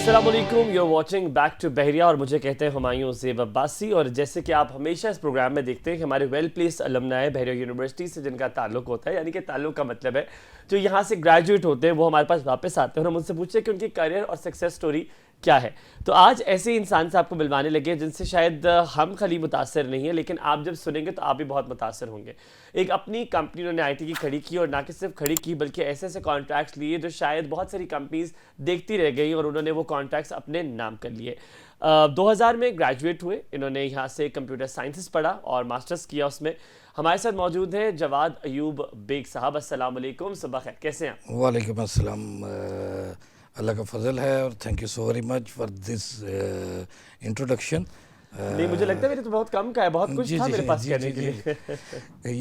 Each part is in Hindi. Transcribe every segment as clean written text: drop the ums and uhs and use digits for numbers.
अस्सलाम वालेकुम, you're watching बैक टू बहरिया और मुझे कहते हैं हुमायूं ज़ेब अब्बासी। और जैसे कि आप हमेशा इस प्रोग्राम में देखते हैं कि हमारे वेल प्लेस्ड अलमनाए बहरिया यूनिवर्सिटी से जिनका ताल्लुक होता है, यानी कि ताल्लुक का मतलब है जो यहाँ से ग्रेजुएट होते हैं वो हमारे पास वापस आते हैं और हम उनसे पूछते हैं कि उनकी करियर और सक्सेस स्टोरी क्या है। तो आज ऐसे इंसान से आपको मिलवाने लगे जिनसे शायद हम खाली मुतासर नहीं है, लेकिन आप जब सुनेंगे तो आप भी बहुत मुतासर होंगे। एक अपनी कंपनी उन्होंने आईटी की खड़ी की और ना कि सिर्फ खड़ी की बल्कि ऐसे ऐसे कॉन्ट्रैक्ट्स लिए जो शायद बहुत सारी कंपनीज देखती रह गई और उन्होंने वो कॉन्ट्रैक्ट्स अपने नाम कर लिए। 2000 में ग्रेजुएट हुए, इन्होंने यहाँ से कंप्यूटर साइंसेस पढ़ा और मास्टर्स किया उसमें। हमारे साथ मौजूद हैं जवाद अयूब बेग साहब। अस्सलाम वालेकुम, सुबह खैर, कैसे हैं आप? वालेकुम अस्सलाम। अल्लाह का फजल है और thank you so very much for this introduction. नहीं, मुझे लगता है मेरे तो बहुत कम का है, बहुत कुछ जी था जी मेरे पास जी कहने जी के जी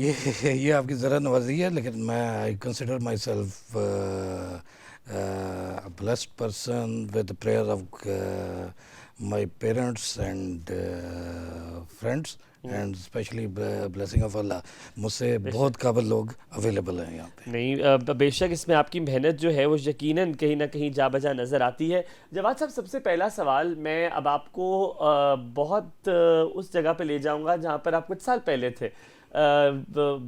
लिए। ये आपकी ज़रा नवाजी है, लेकिन मैं I consider my self blessed person with the prayer of my parents and friends and especially blessing of Allah. मुझसे बहुत काबिल लोग अवेलेबल हैं यहाँ पे। नहीं, बेशक इसमें आपकी मेहनत जो है वो यकीनन कहीं ना कहीं जा बजा नज़र आती है। जवाद साहब, सबसे पहला सवाल मैं अब आपको बहुत उस जगह पे ले जाऊंगा जहाँ पर आप कुछ साल पहले थे।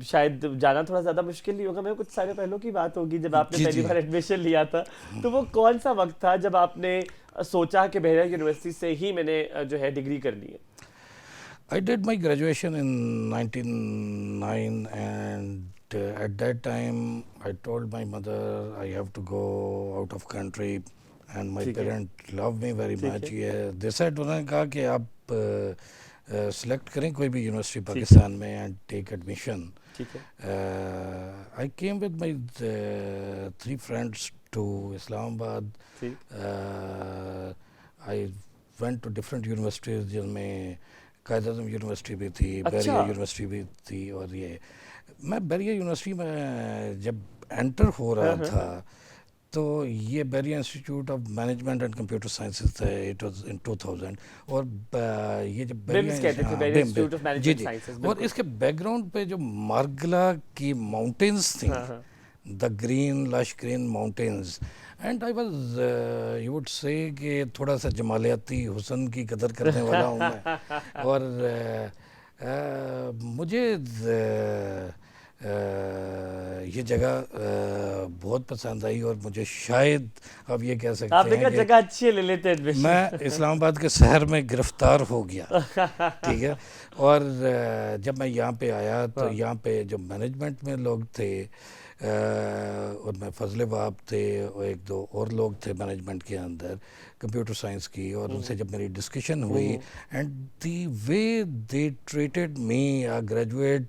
शायद जाना थोड़ा ज़्यादा मुश्किल नहीं होगा, मैं कुछ सालों पहलों की बात होगी जब आपने जी पहली जी। बार एडमिशन लिया था। तो वो कौन सा वक्त था जब आपने सोचा कि बहरिया यूनिवर्सिटी से ही मैंने जो है डिग्री करनी है? I did my graduation in 1999 and at that time I told my mother I have to go out of country and my ठीक है, parents love me very ठीक much. है, ये they said उन्होंने कहा कि आप सेलेक्ट करें कोई भी यूनिवर्सिटी ठीक है, पाकिस्तान में एंड टेक एडमिशन. ठीक है। I came with my three friends to Islamabad. ठीक। I went to different universities जिनमें कायद आज़म यूनिवर्सिटी भी थी, अच्छा। बैरिया यूनिवर्सिटी भी थी और ये मैं बैरिया यूनिवर्सिटी में जब एंटर हो रहा हाँ, हाँ। था तो ये Baria institute of management and computer sciences था. इट वाज इन 2000 और ये जब बिम्स कहते थे, हाँ, बैरिया बिम इंस्टीट्यूट ऑफ जी मैनेजमेंट जी. साइंसेस, और बिल्कुल। इसके बैकग्राउंड पे जो मार्गला की माउंटेन्स थी, हाँ, हाँ। The green lush green mountains and I was you would say कि थोड़ा सा जमालियाती हुस्न की कदर करने वाला हूँ मैं. और मुझे ये जगह बहुत पसंद आई और मुझे शायद आप ये कह सकते आपने हैं कहा कि जगह अच्छी है, ले लेते एडमिशन। मैं इस्लामाबाद के शहर में गिरफ्तार हो गया. ठीक है. और जब मैं यहाँ पे आया तो हाँ। यहाँ पे जो मैनेजमेंट में लोग थे उनमें फजल वहाब थे और एक दो और लोग थे मैनेजमेंट के अंदर कंप्यूटर साइंस की. और उनसे जब मेरी डिस्कशन हुई and the way they treated me a graduate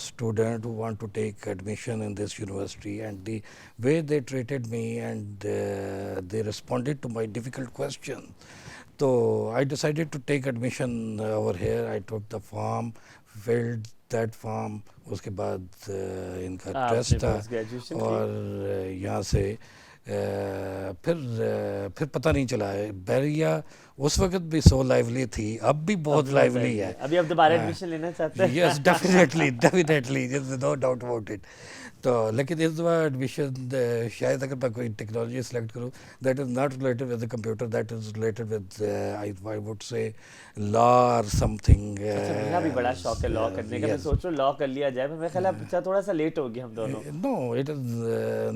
student who want to take admission in this university and the way they treated me and they responded to my difficult question. So I decided to take admission over here. I took the form, filled that form. उसके बाद इनका टेस्ट था ग्रेजुएशन की। और यहाँ से फिर पता नहीं चला है. बैरिया उस वक्त भी सो लाइवली थी, अब भी बहुत लाइवली है. अभी आप दोबारा एडमिशन लेना चाहते हैं? Yes definitely definitely no doubt about it. तो लेकिन इस बार एडमिशन शायद अगर मैं कोई टेक्नोलॉजी सेलेक्ट करूँ that is not related with the computer, that is related with I would say law और समथिंग. अच्छा, मेरा भी बड़ा शौक है लॉ करने का। मैं सोच रहा हूँ लॉ कर लिया जाए, पर मैं ख्याल अच्छा थोड़ा सा लेट हो गए हम दोनों। No it is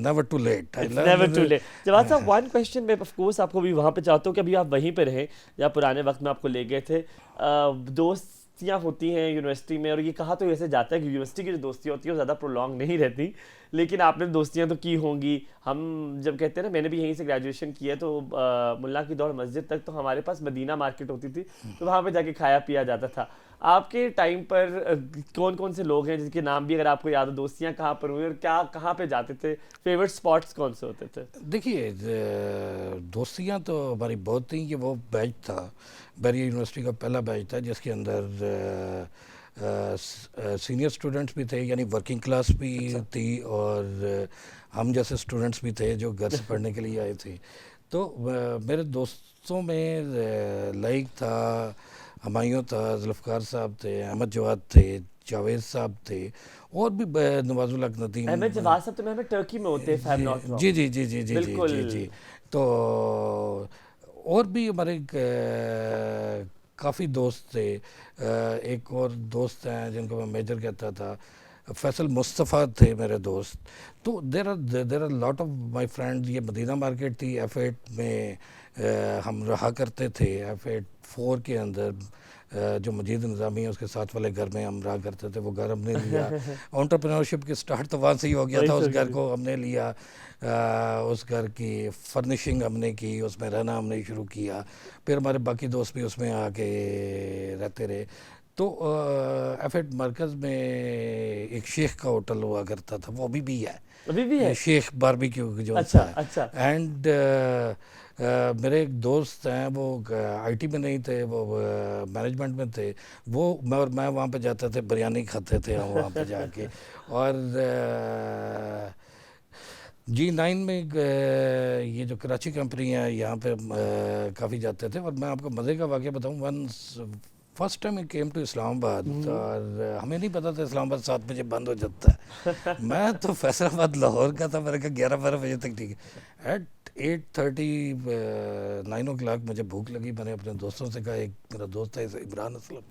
never too late. Never too late. जवाब साहब, वन क्वेश्चन मैं ऑफ कोर्स आपको भी वहाँ पे चाहता हूँ कि अभी आप वहीं पे रहे जहाँ पुराने वक्त में आपको ले गए थे। दोस्तियाँ होती हैं यूनिवर्सिटी में और ये कहा तो ऐसे जाता है कि यूनिवर्सिटी की जो दोस्तियाँ होती है वो ज़्यादा प्रोलॉन्ग नहीं रहती, लेकिन आपने दोस्तियाँ तो की होंगी। हम जब कहते हैं ना, मैंने भी यहीं से ग्रेजुएशन किया तो मुल्ला की दौड़ मस्जिद तक तो हमारे पास मदीना मार्केट होती थी, तो वहाँ पे जाके खाया पिया जाता था। आपके टाइम पर कौन कौन से लोग हैं जिनके नाम भी अगर आपको याद हो, दोस्तियाँ कहाँ पर हुई और क्या कहाँ पे जाते थे, फेवरेट स्पॉट्स कौन से होते थे? देखिए दोस्तियाँ तो हमारी बहुत थी. कि वो बैच था, बैरिया यूनिवर्सिटी का पहला बैच था जिसके अंदर सीनियर स्टूडेंट्स भी थे, यानी वर्किंग क्लास भी थी और हम जैसे स्टूडेंट्स भी थे जो घर से पढ़ने के लिए आए थे. तो मेरे दोस्तों में लाइक था हुमायूं था, जुल्फ़िकार साहब थे, अहमद जवाद थे, जावेद साहब थे, और भी नवाजुल हक नदीम। अहमद जवाद साहब तो मैं टर्की में होते हैं, इफ आई एम जी नॉट जी रॉन्ग। जी जी जी जी जी बिल्कुल। जी जी। तो और भी हमारे काफ़ी दोस्त थे। एक और दोस्त हैं जिनको मैं मेजर कहता था, फैसल मुस्तफ़ा थे मेरे दोस्त। तो there are lot of my friends. ये मदीना मार्केट थी, F8 में हम रहा करते थे। F8 4 के अंदर जो मजीद निज़ामी है उसके साथ वाले घर में हम रहा करते थे। वो घर हमने लिया। एंटरप्रेन्योरशिप की स्टार्ट तो वहाँ से ही हो गया वही था। उस सो घर गई। को हमने लिया, उस घर की फर्निशिंग हमने की, उसमें रहना हमने शुरू किया। फिर हमारे बाकी दोस्त भी उसमें आके रहते रहे। तो F8 मरकज़ में एक शेख का होटल हुआ करता था, वो अभी भी है, अभी भी है? शेख बारबेक्यू जो अच्छा सा है। अच्छा। एंड मेरे एक दोस्त हैं, वो आईटी में नहीं थे, वो मैनेजमेंट में थे। वो मैं वहाँ पे जाते थे, बिरयानी खाते थे हम वहाँ पे जाके। और G9 में ये जो कराची कंपनी है, यहाँ पे काफ़ी जाते थे। और मैं आपको मज़े का वाक़या बताऊँ, once first time I came to Islamabad, और हमें नहीं पता था इस्लामाबाद 7 बजे बंद हो जाता है। मैं तो फैसलाबाद लाहौर का था, मैंने कहा 11-12 बजे तक ठीक है। एट 8:30 9 o'clock मुझे भूख लगी। मैंने अपने दोस्तों से कहा, एक मेरा दोस्त था इमरान असलम,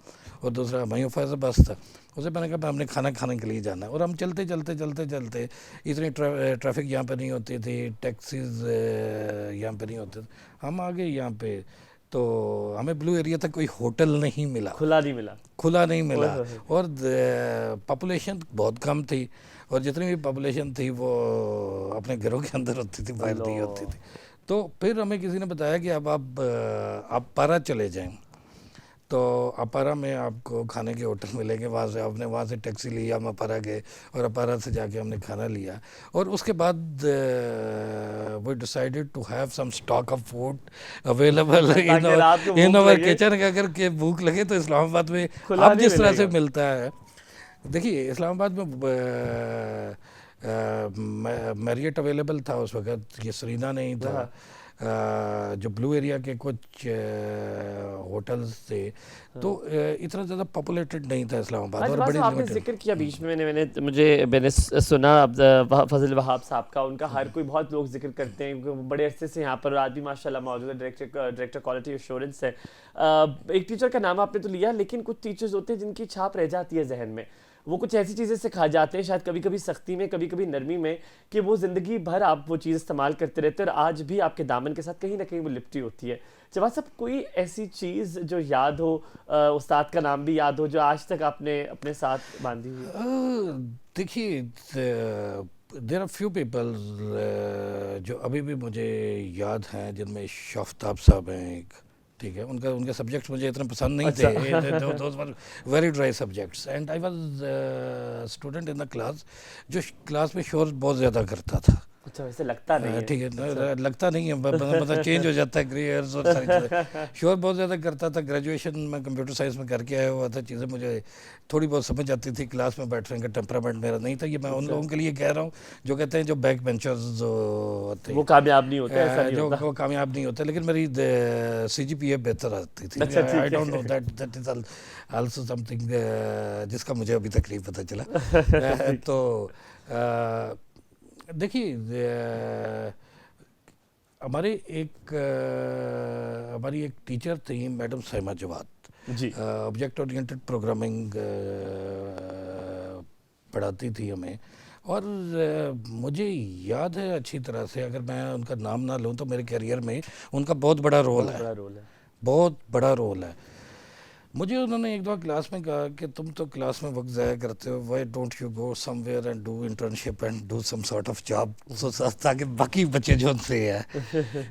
और दूसरा हुमायूं फैज़ अब्बास था, उसे मैंने कहा हमने खाना खाने के लिए जाना है। और हम चलते चलते चलते चलते, इतनी ट्रैफिक यहाँ पे नहीं होती थी, टैक्सीज यहाँ पे नहीं होते थे। हम आ गए यहाँ पे, तो हमें ब्लू एरिया तक कोई होटल नहीं मिला, खुला नहीं मिला? खुला नहीं ओए मिला। होए होए। और पॉपुलेशन बहुत कम थी, और जितनी भी पॉपुलेशन थी वो अपने घरों के अंदर होती थी, बाहर नहीं होती अल्लाह। थी। तो फिर हमें किसी ने बताया कि अब आप पारा चले जाएं, तो अपारा में आपको खाने के होटल मिलेंगे। वहाँ से आपने वहाँ से टैक्सी लिया, हम अपारा गए, और अपारा से जाके हमने खाना लिया। और उसके बाद we decided to have some stock of food available ताकि रात को इन भूख आवर लगे। किचन। अगर के भूख लगे तो इस्लामाबाद में खुला अब नहीं जिस तरह से मिलेगा। मिलता है, देखिए इस्लामाबाद में मैरियट अवेलेबल था उस वक़्त, ये सरीना नहीं था। हाँ जो ब्लू एरिया के कुछ होटल्स थे, तो इतना ज़्यादा पॉपुलेटेड नहीं था इस्लामाबाद, आज और बात बड़ी आपने लिमिटेड। जिक्र किया बीच में, मैंने सुना फजल वहाब साहब का, उनका हर कोई बहुत लोग जिक्र करते हैं क्योंकि वो बड़े अरसे से यहाँ पर, आज भी माशाल्लाह मौजूद है, डायरेक्टर क्वालिटी एश्योरेंस है। एक टीचर का नाम आपने तो लिया, लेकिन कुछ टीचर्स होते हैं जिनकी छाप रह जाती है जहन में। वो कुछ ऐसी चीज़ें सिखा जाते हैं, शायद कभी कभी सख्ती में, कभी कभी नरमी में, कि वो ज़िंदगी भर आप वो चीज़ इस्तेमाल करते रहते हैं और आज भी आपके दामन के साथ कहीं ना कहीं वो लिपटी होती है। जवाद साहब, कोई ऐसी चीज़ जो याद हो, उस्ताद का नाम भी याद हो, जो आज तक आपने अपने साथ बांधी हुई? देखिए, देर आर फ्यू पीपल जो अभी भी मुझे याद हैं, जिनमें शाफ्ताब साहब हैं एक, ठीक है। उनका उनके सब्जेक्ट्स मुझे इतने पसंद नहीं थे, अच्छा। Those were very dry subjects, and I was student in the class जो क्लास में शोर बहुत ज़्यादा करता था। अच्छा, वैसे लगता नहीं है। ठीक है, अच्छा। लगता नहीं है, मतलब चेंज हो जाता है ग्रेयर्स और सारी चीज़ें। शोर बहुत ज़्यादा करता था। ग्रेजुएशन में कंप्यूटर साइंस में करके आया हुआ था, चीज़ें मुझे थोड़ी बहुत समझ आती थी। क्लास में बैठने का टेम्परामेंट मेरा नहीं था। ये मैं उन अच्छा, लोगों के लिए कह रहा हूँ जो कहते हैं, जो बैक बेंचर्स होते वो हैं, कामयाब नहीं होते, ऐसा नहीं जो होता। वो कामयाब नहीं होते। लेकिन मेरी CGPA बेहतर आती थी। अच्छा, आई ठीक डोंट नो, है। दैट इज आल्सो समथिंग जिसका मुझे अभी तक नहीं पता चला। ठीक। तो देखिए, हमारी एक टीचर थी, मैडम सैमा जवाद, जी। ऑब्जेक्ट ओरिएंटेड प्रोग्रामिंग पढ़ाती थी हमें। और मुझे याद है अच्छी तरह से, अगर मैं उनका नाम ना लूँ तो मेरे करियर में उनका बहुत बड़ा रोल बहुत है, बड़ा रोल है। बहुत बड़ा रोल है। मुझे उन्होंने एक दो क्लास में कहा कि तुम तो क्लास में वक्त ज़ाया करते हो, why don't you go somewhere and do internship and do some sort of job, so ताकि बाकी बच्चे जो उनसे है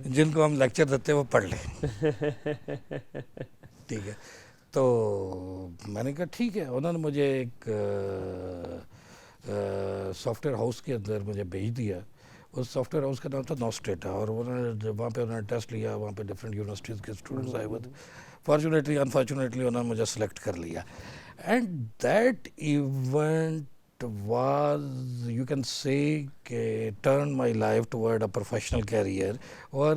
जिनको हम लेक्चर देते हैं वो पढ़ लें। ठीक है। तो मैंने कहा ठीक है। उन्होंने मुझे एक सॉफ्टवेयर हाउस के अंदर मुझे भेज दिया। उस सॉफ्टवेयर हाउस का नाम था नॉस्टेटा, और उन्होंने टेस्ट लिया, वहाँ पे डिफरेंट यूनिवर्सिटीज़ के स्टूडेंट्स आए हुए थे। फॉर्चुनेटली अनफॉर्चुनेटली उन्होंने मुझे सेलेक्ट कर लिया। And that event was, you can say, turn my life toward a professional career. और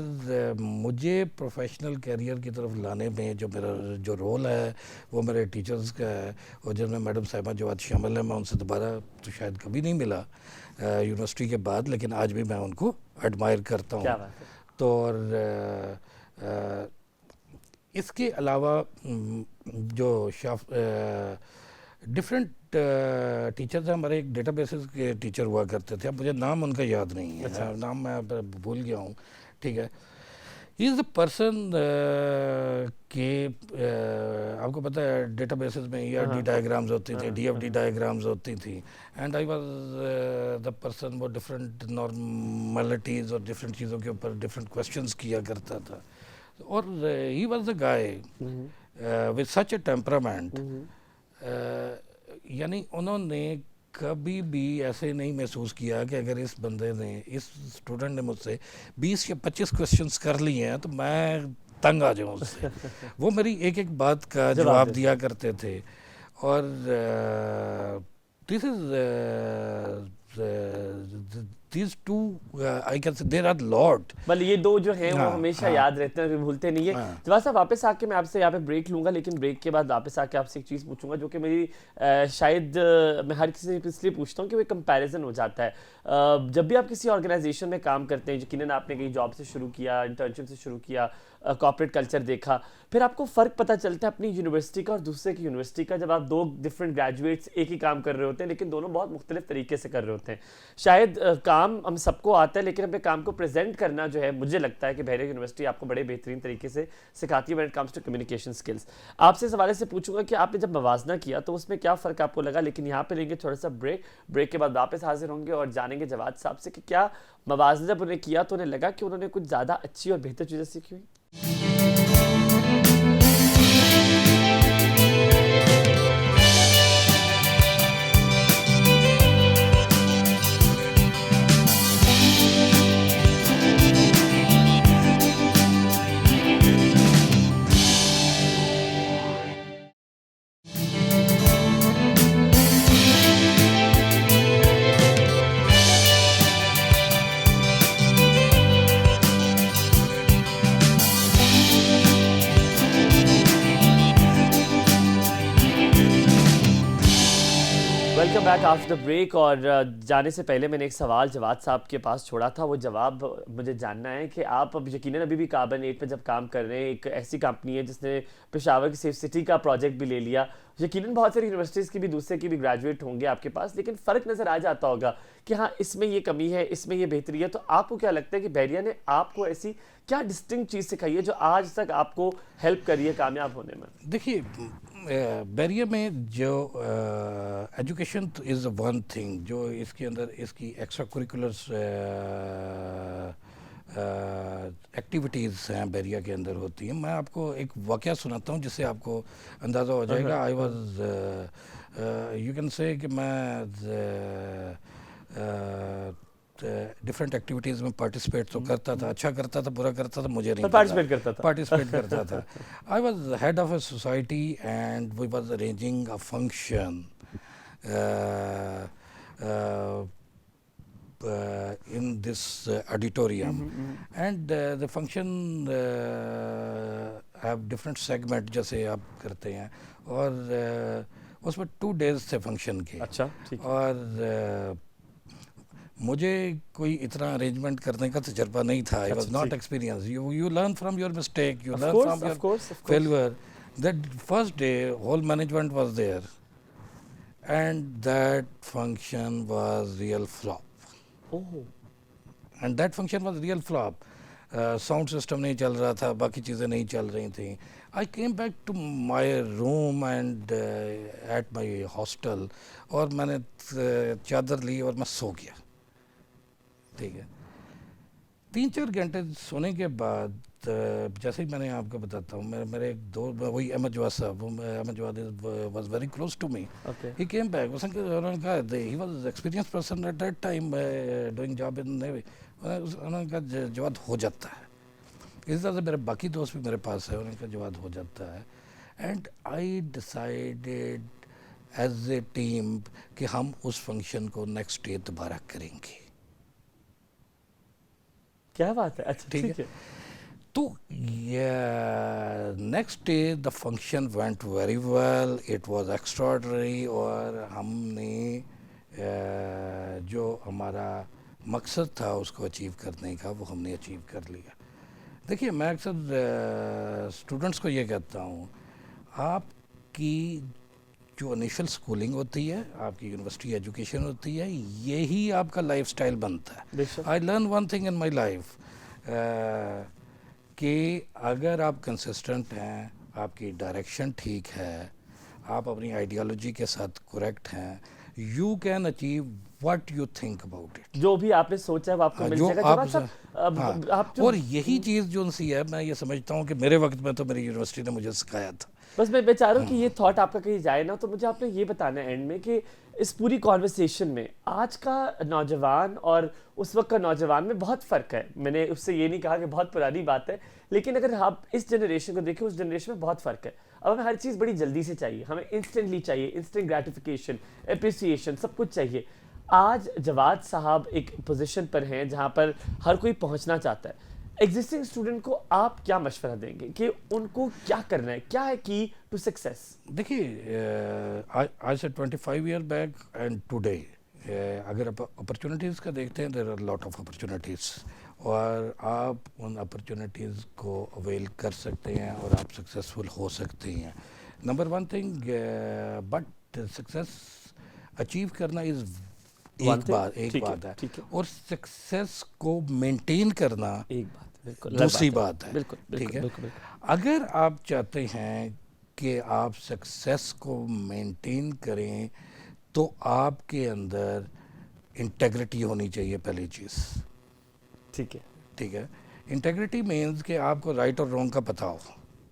मुझे प्रोफेशनल कैरियर की तरफ लाने में जो मेरा जो रोल है वो मेरे टीचर्स का है, और जिनमें मैडम साहिबा जो आज शामिल है, मैं उनसे दोबारा तो शायद कभी नहीं मिला यूनिवर्सिटी के बाद, लेकिन आज भी मैं उनको एडमायर करता हूँ। क्या बात है। तो और इसके अलावा जो डिफरेंट टीचर्स हैं हमारे, एक डेटाबेसेस के टीचर हुआ करते थे, अब मुझे नाम उनका याद नहीं है। अच्छा। नाम मैं भूल गया हूँ, ठीक है। ही इज़ द पर्सन के आपको पता है डेटाबेसेस में ERD डायग्राम्स होती थी, DFD डायग्राम्स होती थी, and I was the person वो डिफरेंट नॉर्मलिटीज़ और डिफरेंट चीज़ों के ऊपर डिफरेंट क्वेश्चंस किया करता था। और he was the guy with such A temperament, यानी उन्होंने कभी भी ऐसे नहीं महसूस किया कि अगर इस बंदे ने, इस स्टूडेंट ने मुझसे 20 या 25 क्वेश्चंस कर लिए हैं तो मैं तंग आ जाऊँ उससे। वो मेरी एक एक बात का जवाब दिया करते थे। और this is these two I can say there are lot, मतलब ये दो जो हैं वो हाँ, हमेशा हाँ, याद रहते हैं, भूलते नहीं है। जवाब साहब वापस आके मैं आपसे यहाँ पे ब्रेक लूंगा, लेकिन ब्रेक के बाद वापस आके आपसे एक चीज़ पूछूंगा जो कि मेरी शायद मैं हर किसी से इसलिए पूछता हूँ कि वो कंपैरिजन हो जाता है। जब भी आप किसी ऑर्गेनाइजेशन में काम करते हैं, यकीनन आपने कहीं जॉब से शुरू किया, इंटर्नशिप से शुरू किया, कॉर्पोरेट कल्चर देखा, फिर आपको फ़र्क पता चलता है अपनी यूनिवर्सिटी का और दूसरे की यूनिवर्सिटी का, जब आप दो डिफरेंट ग्रेजुएट्स एक ही काम कर रहे होते हैं लेकिन दोनों बहुत मुख्तलिफ तरीके से कर रहे होते हैं। शायद काम हम सबको आता है, लेकिन अपने काम को प्रेजेंट करना जो है, मुझे लगता है कि बहरिया यूनिवर्सिटी आपको बड़े बेहतरीन तरीके से सिखाती है when it comes to communication skills. आपसे इस हवाले से पूछूंगा कि आपने जब मवाजना किया तो उसमें क्या फ़र्क आपको लगा, लेकिन यहाँ पे लेंगे थोड़ा सा ब्रेक के बाद वापस हाजिर होंगे और जानेंगे जवाद साहब से कि क्या मवाजना जब उन्हें किया तो उन्हें लगा कि उन्होंने कुछ ज़्यादा अच्छी और बेहतर चीज़ें सीखी हुई। Welcome back after the break. और जाने से पहले मैंने एक सवाल जवाद साहब के पास छोड़ा था, वो जवाब मुझे जानना है कि आप अब यकीनन अभी भी कार्बन 8 पे जब काम कर रहे हैं, एक ऐसी कंपनी है जिसने पेशावर की सेफ सिटी का प्रोजेक्ट भी ले लिया, यकीनन बहुत सारी यूनिवर्सिटीज़ की भी दूसरे की भी ग्रेजुएट होंगे आपके पास, लेकिन फ़र्क नज़र आ जाता होगा कि हाँ इसमें ये कमी है, इसमें ये बेहतरी है। तो आपको क्या लगता है कि बहरिया ने आपको ऐसी क्या डिस्टिंक्ट चीज़ सिखाई है जो आज तक आपको हेल्प करी है कामयाब होने में? देखिए, बैरियर में जो एजुकेशन इज़ वन थिंग, जो इसके अंदर इसकी एक्स्ट्रा कुरिकुलर्स एक्टिविटीज़ हैं बैरिया के अंदर होती हैं। मैं आपको एक वाक़या सुनाता हूँ जिससे आपको अंदाज़ा हो जाएगा। I was you can say कि मैं डिफरेंट एक्टिविटीज़ में पार्टिसिपेट तो करता था, अच्छा करता था, बुरा करता था, मुझे नहीं पार्टिसिपेट करता था। I was head of a society and we was arranging a function in this auditorium, and the function have different segment जैसे आप करते हैं, और उसमें 2 days थे फंक्शन के। अच्छा, ठीक है। और मुझे कोई इतना अरेंजमेंट करने का तजर्बा नहीं था। I was not experience. You learn from your mistake, you learn from your failure. That first day whole management was there and that function was real flop. And that function was real flop. Sound system नहीं चल रहा था, बाकी चीज़ें नहीं चल रही थी। I came back to my room and at my hostel, और मैंने चादर ली और मैं सो गया। ठीक है, 3-4 घंटे सोने के बाद जैसे ही मैंने आपको बताता हूँ, मेरे एक दो वही अहमद जवाद साहब, Ahmed Jawad was very close to me. He came back, उन्होंने कहा he was experience person at that time doing job in navy. उन्होंने कहा जवाद हो जाता है। इस तरह से मेरे बाकी दोस्त भी मेरे पास है, उन्होंने कहा जवाद हो जाता है। And I decided as a team कि हम उस फंक्शन को नेक्स्ट डे दोबारा करेंगे। क्या बात है, अच्छा ठीक ठीक है। तो next day the function went very well, it was extraordinary, और हमने जो हमारा मकसद था उसको अचीव करने का वो हमने अचीव कर लिया। देखिए मैं अक्सर स्टूडेंट्स को ये कहता हूँ, आपकी जो इनिशियल स्कूलिंग होती है, आपकी यूनिवर्सिटी एजुकेशन होती है, यही आपका लाइफस्टाइल बनता है। बेशक। I learn one thing in my life कि अगर आप कंसिस्टेंट हैं, आपकी डायरेक्शन ठीक है, आप अपनी आइडियोलॉजी के साथ करेक्ट हैं, you can achieve what you think about it. जो भी आपने सोचा है वो आपको मिल जो जाएगा। आप, जवाब साहब, हाँ, आप जो और यही चीज़ जो सी है, मैं ये समझता हूँ कि मेरे वक्त में तो मेरी यूनिवर्सिटी ने मुझे सिखाया था। बस मैं चाह रहा हूँ कि ये थॉट आपका कहीं जाए ना, तो मुझे आपने ये बताना है एंड में कि इस पूरी कॉन्वर्सेशन में आज का नौजवान और उस वक्त का नौजवान में बहुत फ़र्क है। मैंने उससे ये नहीं कहा कि बहुत पुरानी बात है, लेकिन अगर आप इस जनरेशन को देखें, उस जनरेशन में बहुत फ़र्क है। अब हमें हर चीज़ बड़ी जल्दी से चाहिए, हमें इंस्टेंटली चाहिए, इंस्टेंट ग्रेटिफिकेशन, एप्रिसिएशन, सब कुछ चाहिए। आज जवाद साहब एक पोजीशन पर हैं जहाँ पर हर कोई पहुँचना चाहता है। एग्जिस्टिंग स्टूडेंट को आप क्या मशवरा देंगे कि उनको क्या करना है, क्या है की टू सक्सेस? देखिए आज से 25 ईयर बैक एंड टुडे, अगर आप अपॉर्चुनिटीज़ का देखते हैं, there are lot of opportunities, और आप उन अपॉर्चुनिटीज़ को अवेल कर सकते हैं और आप सक्सेसफुल हो सकते हैं। Number one thing, but success achieve करना इज़ एक बात है, और सक्सेस को मेंटेन करना एक बात, बिल्कुल दूसरी बात है। बिल्कुल, ठीक है, बिल्कुल। अगर आप चाहते हैं कि आप सक्सेस को मेंटेन करें तो आपके अंदर इंटेग्रिटी होनी चाहिए, पहली चीज़। ठीक है, ठीक है, इंटेग्रिटी मीन्स कि आपको राइट और रॉन्ग का पता हो।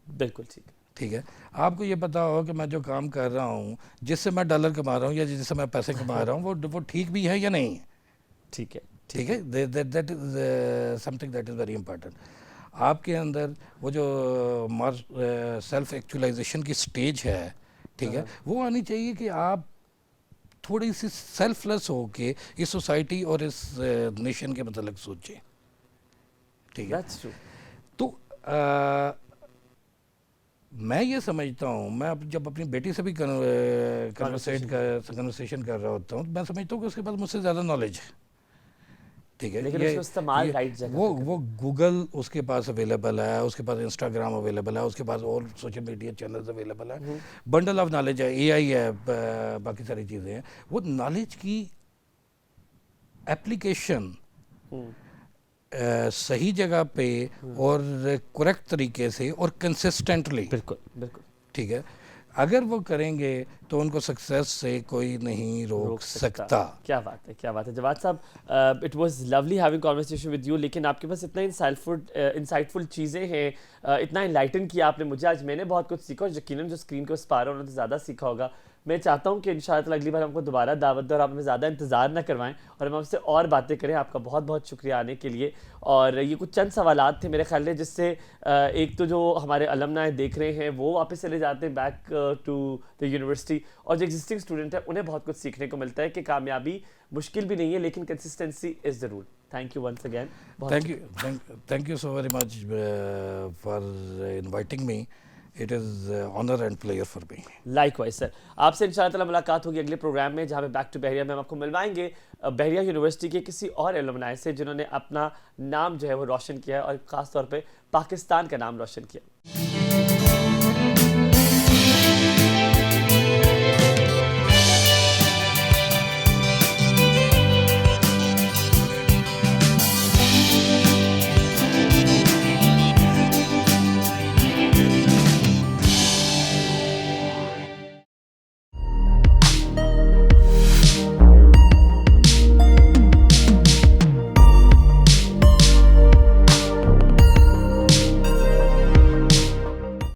बिल्कुल ठीक है। ठीक है, आपको ये पता हो कि मैं जो काम कर रहा हूँ, जिससे मैं डॉलर कमा रहा हूँ या जिससे मैं पैसे कमा रहा हूँ, वो ठीक भी है या नहीं है। ठीक है, ठीक है, that is something that is very important. आपके अंदर वो जो सेल्फ एक्चुअलाइजेशन की स्टेज है, ठीक है, वो आनी चाहिए कि आप थोड़ी सी सेल्फलेस हो के इस सोसाइटी और इस नेशन के मतलब सोचें। ठीक है, That's true. तो मैं ये समझता हूँ, मैं जब अपनी बेटी से भी कन्वर्सेशन कर रहा होता हूँ, मैं समझता हूँ कि उसके पास मुझसे ज़्यादा नॉलेज है। ठीक है, लेकिन उसको इस्तेमाल राइट जगह वो गूगल उसके पास अवेलेबल है, उसके पास इंस्टाग्राम अवेलेबल है, उसके पास और सोशल मीडिया चैनल्स अवेलेबल है, बंडल ऑफ नॉलेज है, एआई है, बाकी सारी चीज़ें हैं। वो नॉलेज की एप्लीकेशन सही जगह पे और करेक्ट तरीके से और कंसिस्टेंटली, बिल्कुल बिल्कुल, ठीक है, अगर वो करेंगे तो उनको सक्सेस से कोई नहीं रोक सकता। क्या बात है, क्या बात है जवाद साहब। It was lovely having conversation with you, लेकिन आपके पास इतना इंसाइटफुल चीज़ें हैं, इतना इनलाइटन किया आपने मुझे आज। मैंने बहुत कुछ सीखा, और यकीनन जो स्क्रीन के उस पार है उन्होंने तो ज़्यादा सीखा होगा। मैं चाहता हूँ कि इंशाअल्लाह अगली बार हमको दोबारा दावत दें और आप हमें ज़्यादा इंतज़ार ना करवाएं और हम आपसे और बातें करें। आपका बहुत बहुत शुक्रिया आने के लिए। और ये कुछ चंद सवालात थे मेरे ख्याल में, जिससे एक तो जो हमारे अलमनाए देख रहे हैं वो वापस चले जाते हैं बैक टू द यूनिवर्सिटी, और जो एग्जिस्टिंग स्टूडेंट है उन्हें बहुत कुछ सीखने को मिलता है कि कामयाबी मुश्किल भी नहीं है, लेकिन कंसिस्टेंसी इज़ ज़रूर। Thank you once again. Thank you so very much for inviting me. It is honor and pleasure for me. Likewise sir, आपसे इंशाअल्लाह मुलाकात होगी अगले प्रोग्राम में, जहाँ पे बैक टू बहरिया में हम आपको मिलवाएंगे बहरिया यूनिवर्सिटी के किसी और एलुमनाई से जिन्होंने अपना नाम जो है वो रोशन किया है, और ख़ास तौर पे पाकिस्तान का नाम रोशन किया।